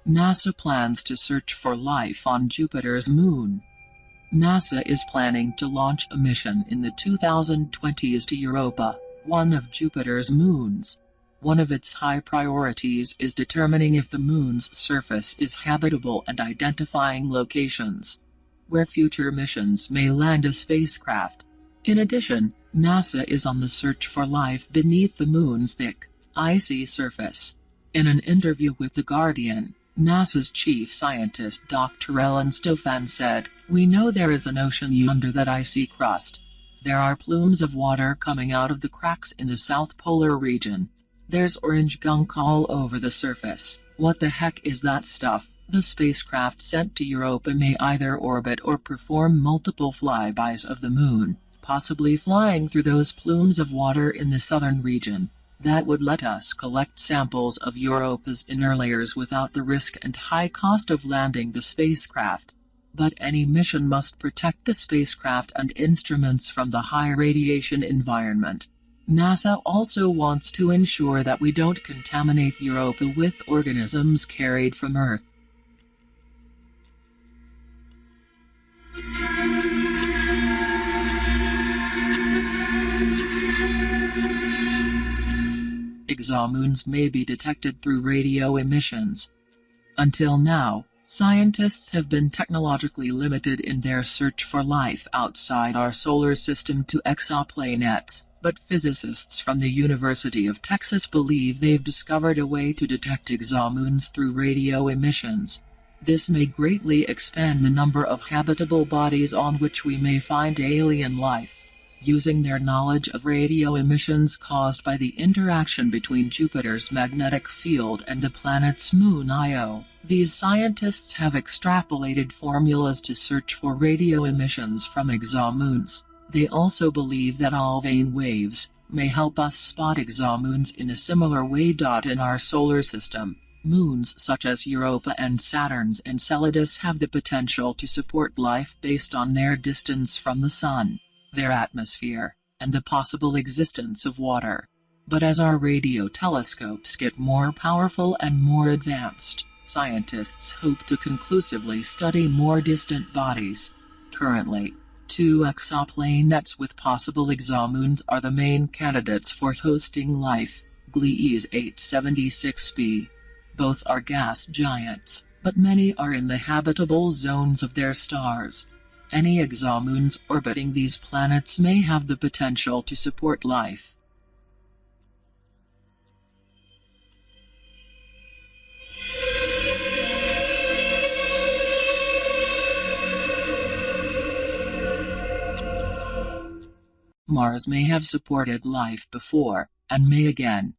NASA plans to search for life on Jupiter's moon. NASA is planning to launch a mission in the 2020s to Europa, one of Jupiter's moons. One of its high priorities is determining if the moon's surface is habitable and identifying locations where future missions may land a spacecraft. In addition, NASA is on the search for life beneath the moon's thick, icy surface. In an interview with The Guardian, NASA's chief scientist Dr. Ellen Stofan said, "We know there is an ocean under that icy crust. There are plumes of water coming out of the cracks in the South Polar region. There's orange gunk all over the surface. What the heck is that stuff?" The spacecraft sent to Europa may either orbit or perform multiple flybys of the moon, possibly flying through those plumes of water in the southern region. That would let us collect samples of Europa's inner layers without the risk and high cost of landing the spacecraft. But any mission must protect the spacecraft and instruments from the high radiation environment. NASA also wants to ensure that we don't contaminate Europa with organisms carried from Earth. Exomoons may be detected through radio emissions. Until now, scientists have been technologically limited in their search for life outside our solar system to exoplanets, but physicists from the University of Texas believe they've discovered a way to detect exomoons through radio emissions. This may greatly expand the number of habitable bodies on which we may find alien life. Using their knowledge of radio emissions caused by the interaction between Jupiter's magnetic field and the planet's moon Io, these scientists have extrapolated formulas to search for radio emissions from exomoons. They also believe that Alfvén waves may help us spot exomoons in a similar way. In our solar system, moons such as Europa and Saturn's Enceladus have the potential to support life based on their distance from the Sun, their atmosphere, and the possible existence of water. But as our radio telescopes get more powerful and more advanced, scientists hope to conclusively study more distant bodies. Currently, 2 exoplanets with possible exomoons are the main candidates for hosting life, Gliese 876b. Both are gas giants, but many are in the habitable zones of their stars. Any exomoons orbiting these planets may have the potential to support life. Mars may have supported life before, and may again.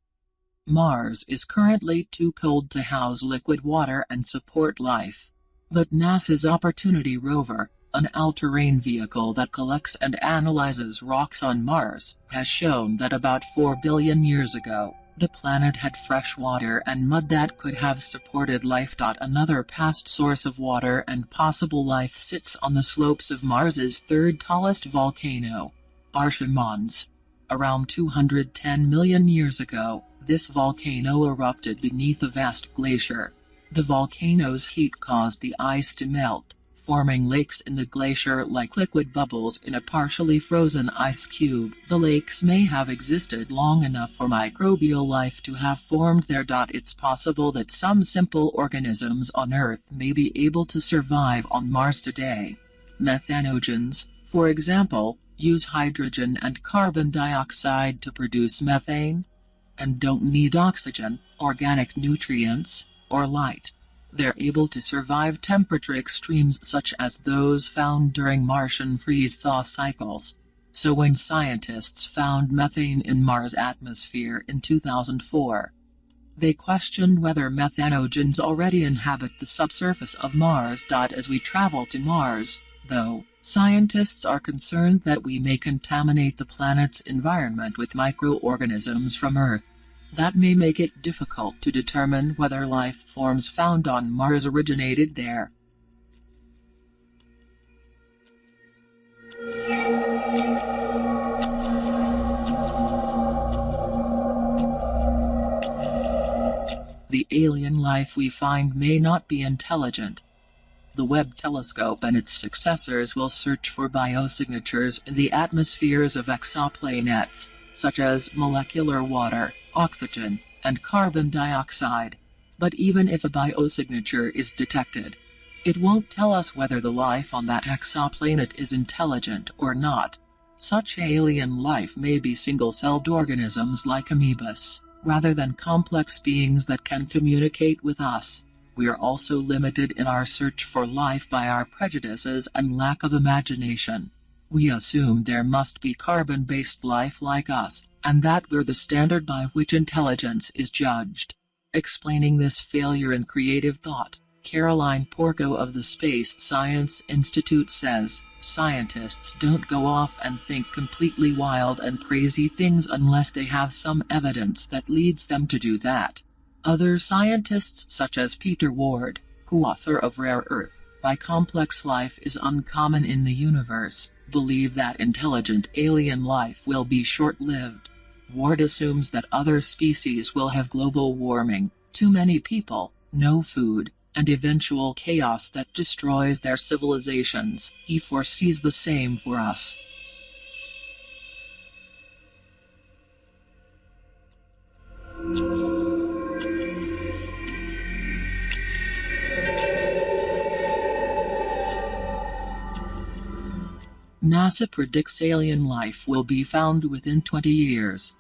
Mars is currently too cold to house liquid water and support life. But NASA's Opportunity rover, an all-terrain vehicle that collects and analyzes rocks on Mars, has shown that about 4 billion years ago, the planet had fresh water and mud that could have supported life. Another past source of water and possible life sits on the slopes of Mars's third tallest volcano, Archimedes. Around 210 million years ago, this volcano erupted beneath a vast glacier. The volcano's heat caused the ice to melt, forming lakes in the glacier like liquid bubbles in a partially frozen ice cube. The lakes may have existed long enough for microbial life to have formed there. It's possible that some simple organisms on Earth may be able to survive on Mars today. Methanogens, for example, use hydrogen and carbon dioxide to produce methane, and don't need oxygen, organic nutrients, or light. They're able to survive temperature extremes such as those found during Martian freeze-thaw cycles. So when scientists found methane in Mars' atmosphere in 2004, they questioned whether methanogens already inhabit the subsurface of Mars. As we travel to Mars, though, scientists are concerned that we may contaminate the planet's environment with microorganisms from Earth. That may make it difficult to determine whether life forms found on Mars originated there. the alien life we find may not be intelligent. The Webb telescope and its successors will search for biosignatures in the atmospheres of exoplanets, such as molecular water, oxygen, and carbon dioxide. But even if a biosignature is detected, it won't tell us whether the life on that exoplanet is intelligent or not. Such alien life may be single-celled organisms like amoebas, rather than complex beings that can communicate with us. We are also limited in our search for life by our prejudices and lack of imagination. We assume there must be carbon-based life like us, and that we're the standard by which intelligence is judged. Explaining this failure in creative thought, Caroline Porco of the Space Science Institute says, "Scientists don't go off and think completely wild and crazy things unless they have some evidence that leads them to do that." Other scientists, such as Peter Ward, co-author of Rare Earth, Why Complex Life is Uncommon in the Universe, believe that intelligent alien life will be short-lived. Ward assumes that other species will have global warming, too many people, no food, and eventual chaos that destroys their civilizations. He foresees the same for us. NASA predicts alien life will be found within 20 years.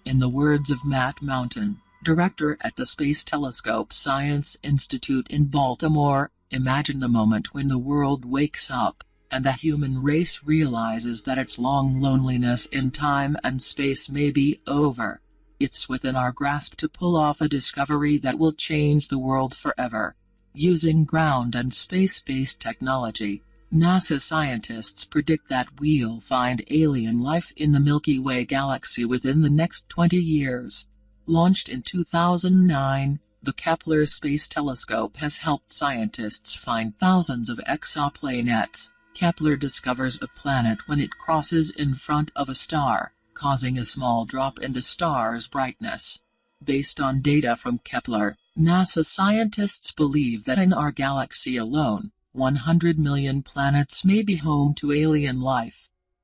In the words of Matt Mountain, director at the Space Telescope Science Institute in Baltimore, imagine the moment when the world wakes up, and the human race realizes that its long loneliness in time and space may be over. It's within our grasp to pull off a discovery that will change the world forever. Using ground and space-based technology, NASA scientists predict that we'll find alien life in the Milky Way galaxy within the next 20 years. Launched in 2009, the Kepler Space Telescope has helped scientists find thousands of exoplanets. Kepler discovers a planet when it crosses in front of a star, causing a small drop in the star's brightness. Based on data from Kepler, NASA scientists believe that in our galaxy alone, 100 million planets may be home to alien life.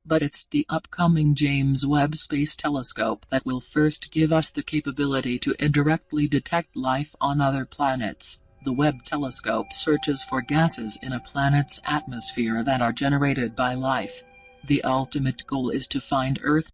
But it's the upcoming James Webb Space Telescope that will first give us the capability to indirectly detect life on other planets. The Webb telescope searches for gases in a planet's atmosphere that are generated by life. The ultimate goal is to find Earth